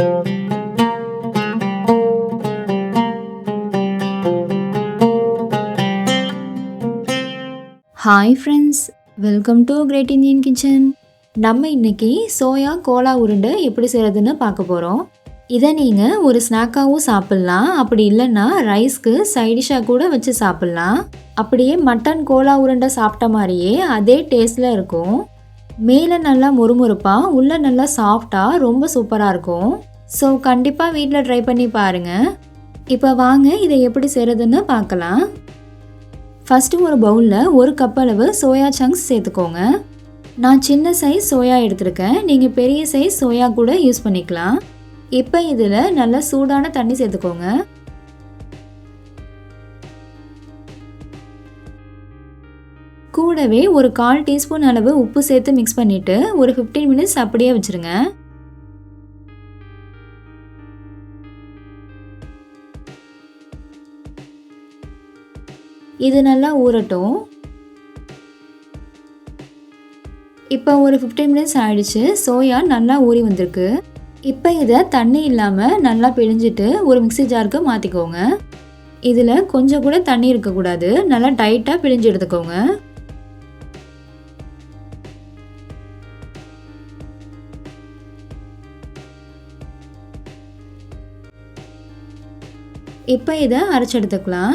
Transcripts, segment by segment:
Hi friends, welcome to Great Indian Kitchen. நம்ம இன்னைக்கு soya Cola உருண்டை எப்படி செய்கிறதுன்னு பார்க்க போகிறோம். இதை நீங்கள் ஒரு ஸ்நாக்காகவும் சாப்பிட்லாம், அப்படி இல்லைன்னா ரைஸ்க்கு சைடிஷாக கூட வச்சு சாப்பிட்லாம். அப்படியே மட்டன் கோலா உருண்டை சாப்பிட்ட மாதிரியே அதே டேஸ்ட்டில் இருக்கும். மேலே நல்லா முறுமுறுப்பாக, உள்ளே நல்லா சாஃப்டாக, ரொம்ப சூப்பராக இருக்கும். ஸோ கண்டிப்பாக வீட்டில் ட்ரை பண்ணி பாருங்கள். இப்போ வாங்க இதை எப்படி செய்கிறதுன்னு பார்க்கலாம். ஃபஸ்ட்டு ஒரு பவுலில் 1 கப் அளவு சோயா சங்க்ஸ் சேர்த்துக்கோங்க. நான் சின்ன சைஸ் சோயா எடுத்திருக்கேன், நீங்கள் பெரிய சைஸ் சோயா கூட யூஸ் பண்ணிக்கலாம். இப்போ இதில் நல்லா சூடான தண்ணி சேர்த்துக்கோங்க. கூடவே ஒரு 1/4 டீஸ்பூன் அளவு உப்பு சேர்த்து மிக்ஸ் பண்ணிவிட்டு ஒரு 15 மினிட்ஸ் அப்படியே வச்சுருங்க. இது நல்லா ஊறட்டும். இப்போ ஒரு 15 மினிட்ஸ் ஆயிடுச்சு. சோயா நல்லா ஊறி வந்திருக்கு. இப்போ இதை தண்ணி இல்லாமல் நல்லா பிழிஞ்சிட்டு ஒரு மிக்ஸி ஜாருக்கு மாற்றிக்கோங்க. இதில் கொஞ்சம் கூட தண்ணி இருக்கக்கூடாது, நல்லா டைட்டாக பிழிஞ்சு எடுத்துக்கோங்க. இப்போ இதை அரைச்சி எடுத்துக்கலாம்.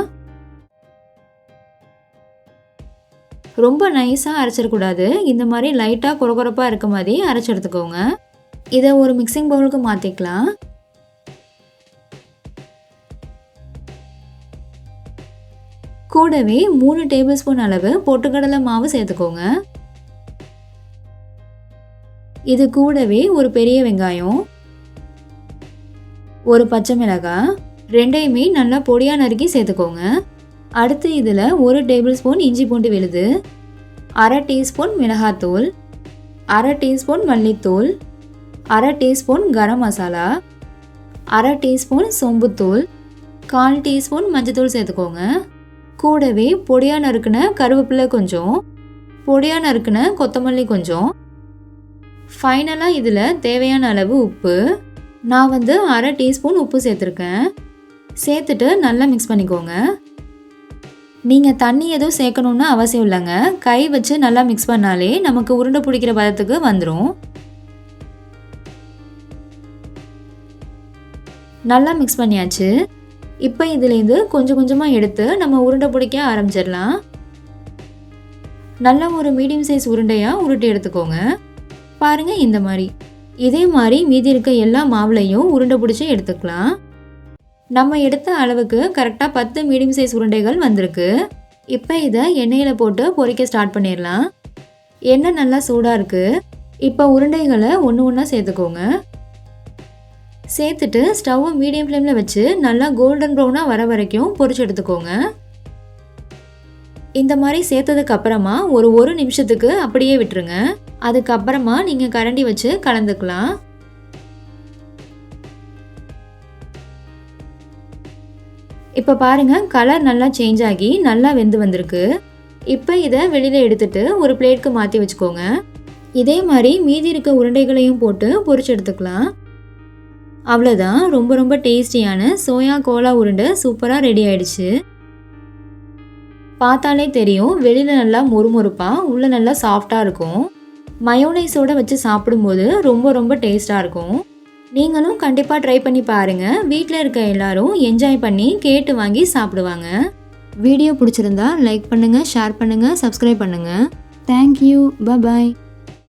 ரொம்ப நைஸாக அரைச்சிடக்கூடாது, இந்த மாதிரி லைட்டாக கொரகொரப்பாக இருக்க மாதிரி அரைச்சி எடுத்துக்கோங்க. இதை ஒரு மிக்சிங் பவுலுக்கு மாற்றிக்கலாம். கூடவே 3 டேபிள் ஸ்பூன் அளவு பொட்டுக்கடலை மாவு சேர்த்துக்கோங்க. இது கூடவே ஒரு பெரிய வெங்காயம், ஒரு பச்சை மிளகாய், ரெண்டையுமே நல்லா பொடியாக நறுக்கி சேர்த்துக்கோங்க. அடுத்து இதில் 1 டேபிள் ஸ்பூன் இஞ்சி பூண்டு விழுது, 1/2 டீஸ்பூன் மிளகாத்தூள், 1/2 டீஸ்பூன் மல்லித்தூள், 1/2 teaspoon garam masala, 1/2 teaspoon சோம்புத்தூள், 1/4 teaspoon மஞ்சத்தூள் சேர்த்துக்கோங்க. கூடவே பொடியாக நறுக்கின கருவேப்பிலை கொஞ்சம், பொடியாக நறுக்கின கொத்தமல்லி கொஞ்சம். ஃபைனலாக இதில் தேவையான அளவு உப்பு. நான் 1/2 டீஸ்பூன் உப்பு சேர்த்துருக்கேன். சேர்த்துட்டு நல்லா மிக்ஸ் பண்ணிக்கோங்க. நீங்கள் தண்ணி எதுவும் சேர்க்கணுன்னு அவசியம் இல்லைங்க, கை வச்சு நல்லா மிக்ஸ் பண்ணாலே நமக்கு உருண்டை பிடிக்கிற பதத்துக்கு வந்துடும். நல்லா மிக்ஸ் பண்ணியாச்சு. இப்போ இதுலேருந்து கொஞ்சம் கொஞ்சமாக எடுத்து நம்ம உருண்டை பிடிக்க ஆரம்பிச்சிடலாம். நல்ல ஒரு மீடியம் சைஸ் உருண்டையாக உருட்டி எடுத்துக்கோங்க. பாருங்கள், இந்த மாதிரி. இதே மாதிரி மீதி இருக்க எல்லா மாவுலையும் உருண்டை பிடிச்சி எடுத்துக்கலாம். நம்ம எடுத்த அளவுக்கு கரெக்டாக 10 மீடியம் சைஸ் உருண்டைகள் வந்திருக்கு. இப்போ இதை எண்ணெயில் போட்டு பொரிக்க ஸ்டார்ட் பண்ணிடலாம். எண்ணெய் நல்லா சூடாக இருக்குது. இப்போ உருண்டைகளை ஒன்று ஒன்றா சேர்த்துக்கோங்க. சேர்த்துட்டு ஸ்டவ்வை மீடியம் ஃப்ளேமில் வச்சு நல்லா கோல்டன் ப்ரௌனாக வர வரைக்கும் பொரிச்சு எடுத்துக்கோங்க. இந்த மாதிரி சேர்த்ததுக்கு அப்புறமா ஒரு நிமிஷத்துக்கு அப்படியே விட்டுருங்க. அதுக்கப்புறமா நீங்கள் கரண்டி வச்சு கலந்துக்கலாம். இப்போ பாருங்கள், கலர் நல்லா சேஞ்ச் ஆகி நல்லா வெந்து வந்திருக்கு. இப்போ இதை வெளியில் எடுத்துட்டு ஒரு பிளேட்க்கு மாற்றி வச்சுக்கோங்க. இதே மாதிரி மீதி இருக்க உருண்டைகளையும் போட்டு பொரிச்சு எடுத்துக்கலாம். அவ்வளோதான், ரொம்ப ரொம்ப டேஸ்டியான சோயா கோலா உருண்டை சூப்பராக ரெடி ஆயிடுச்சு. பார்த்தாலே தெரியும், வெளியில் நல்லா மொறுமொறுப்பாக, உள்ளே நல்லா சாஃப்டாக இருக்கும். மயோனைஸோடு வச்சு சாப்பிடும்போது ரொம்ப ரொம்ப டேஸ்ட்டாக இருக்கும். நீங்களும் கண்டிப்பாக ட்ரை பண்ணி பாருங்கள். வீட்டில் இருக்க எல்லாரும் என்ஜாய் பண்ணி கேட்டு வாங்கி சாப்பிடுவாங்க. வீடியோ பிடிச்சிருந்தா லைக் பண்ணுங்கள், ஷேர் பண்ணுங்கள், சப்ஸ்கிரைப் பண்ணுங்கள். தேங்க்யூ, பாய்.